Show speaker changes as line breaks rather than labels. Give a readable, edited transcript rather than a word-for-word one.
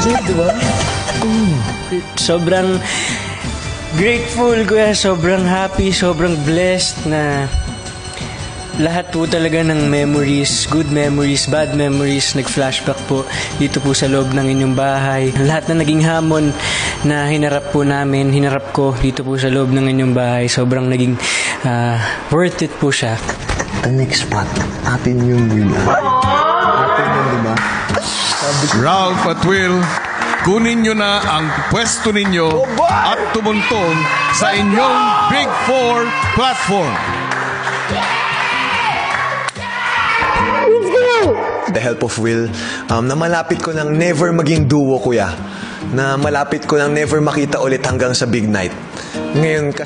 Good, di ba?
Sobrang grateful, kuya. Sobrang happy, sobrang blessed na lahat po talaga ng memories, good memories, bad memories, nag-flashback po dito po sa loob ng inyong bahay. Lahat na naging hamon na hinarap po namin, hinarap ko dito po sa loob ng inyong bahay. Sobrang naging worth it po siya.
The next spot, atin yung yun. Atin yung, di ba?
Ralph at Will, kunin nyo na ang pwesto ninyo at tumuntong sa inyong Big Four platform.
The help of Will, na malapit ko nang never maging duo, kuya. Na malapit ko nang never makita ulit hanggang sa big night. Ngayon,